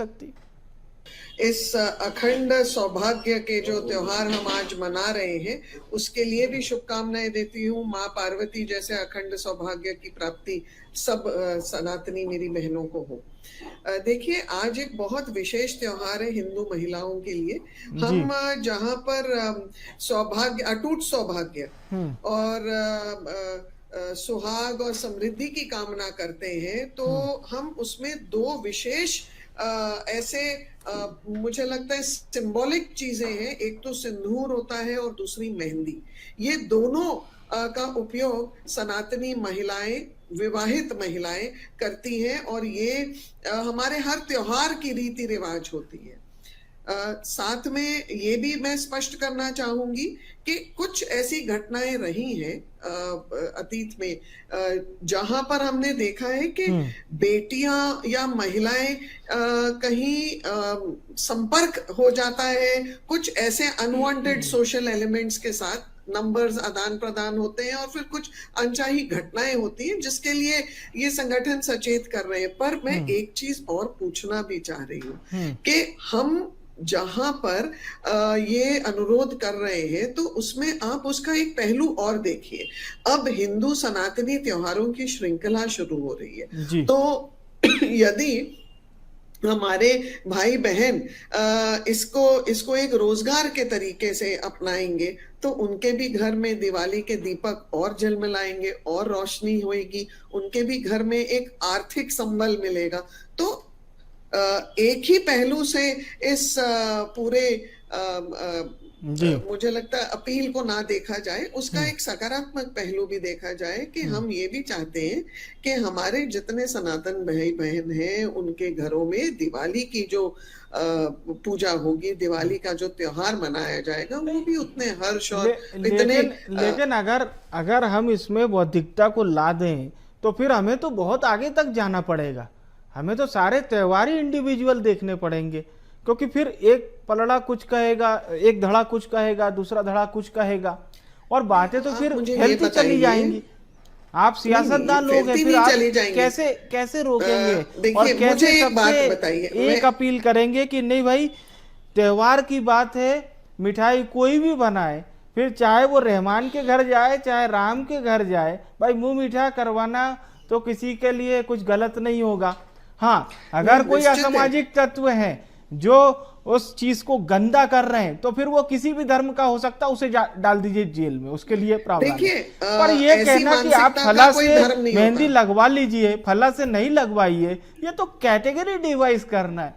सकती। इस अखंड सौभाग्य के जो त्योहार हम आज मना रहे हैं, उसके लिए भी शुभकामनाएं देती हूँ। माँ पार्वती जैसे अखंड सौभाग्य की प्राप्ति सब सनातनी मेरी बहनों को हो। देखिए, आज एक बहुत विशेष त्योहार है हिंदू महिलाओं के लिए। जी। हम जहाँ पर सौभाग्य, अटूट सौभाग्य और सुहाग और समृद्धि की कामना करते हैं, तो हम उसमें दो विशेष ऐसे मुझे लगता है सिंबॉलिक चीजें हैं। एक तो सिंदूर होता है और दूसरी मेहंदी। ये दोनों का उपयोग सनातनी महिलाएं, विवाहित महिलाएं करती हैं और ये हमारे हर त्योहार की रीति रिवाज होती है। साथ में ये भी मैं स्पष्ट करना चाहूंगी कि कुछ ऐसी घटनाएं रही हैं अतीत में जहां पर हमने देखा है कि बेटियां या महिलाएं कहीं संपर्क हो जाता है कुछ ऐसे अनवांटेड सोशल एलिमेंट्स के साथ, नंबर्स आदान प्रदान होते हैं और फिर कुछ अनचाही घटनाएं होती हैं जिसके लिए ये संगठन सचेत कर रहे हैं। पर मैं एक चीज और पूछना भी चाह रही हूँ कि हम जहां पर ये अनुरोध कर रहे हैं तो उसमें आप उसका एक पहलू और देखिए। अब हिंदू सनातनी त्योहारों की श्रृंखला शुरू हो रही है, तो यदि हमारे भाई बहन इसको एक रोजगार के तरीके से अपनाएंगे तो उनके भी घर में दिवाली के दीपक और जलमलाएंगे और रोशनी होएगी, उनके भी घर में एक आर्थिक संबल मिलेगा। तो एक ही पहलू से इस पूरे मुझे लगता है अपील को ना देखा जाए, उसका एक सकारात्मक पहलू भी देखा जाए कि हम ये भी चाहते हैं कि हमारे जितने सनातन भाई बहन हैं उनके घरों में दिवाली की जो पूजा होगी, दिवाली का जो त्योहार मनाया जाएगा वो भी उतने हर्ष और इतने लेकिन अगर हम इसमें बौद्धिकता को ला दें तो फिर हमें तो बहुत आगे तक जाना पड़ेगा। हमें तो सारे त्योहार ही इंडिविजुअल देखने पड़ेंगे, क्योंकि फिर एक पलड़ा कुछ कहेगा, एक धड़ा कुछ कहेगा, दूसरा धड़ा कुछ कहेगा और बातें तो फिर फैलती चली जाएंगी। आप सियासतदान लोग हैं, फिर आप कैसे रोकेंगे और कैसे सबसे एक अपील करेंगे कि नहीं भाई, त्योहार की बात है, मिठाई कोई भी बनाए, फिर चाहे वो रहमान के घर जाए चाहे राम के घर जाए, भाई मुंह मीठा करवाना तो किसी के लिए कुछ गलत नहीं होगा। हाँ, अगर कोई असामाजिक तत्व है जो उस चीज को गंदा कर रहे हैं तो फिर वो किसी भी धर्म का हो सकता है, उसे डाल दीजिए जेल में, उसके लिए प्रावधान है। पर ये कहना कि आप फला से मेहंदी लगवा लीजिए, फला से नहीं लगवाइए, ये तो कैटेगरी डिवाइस करना है।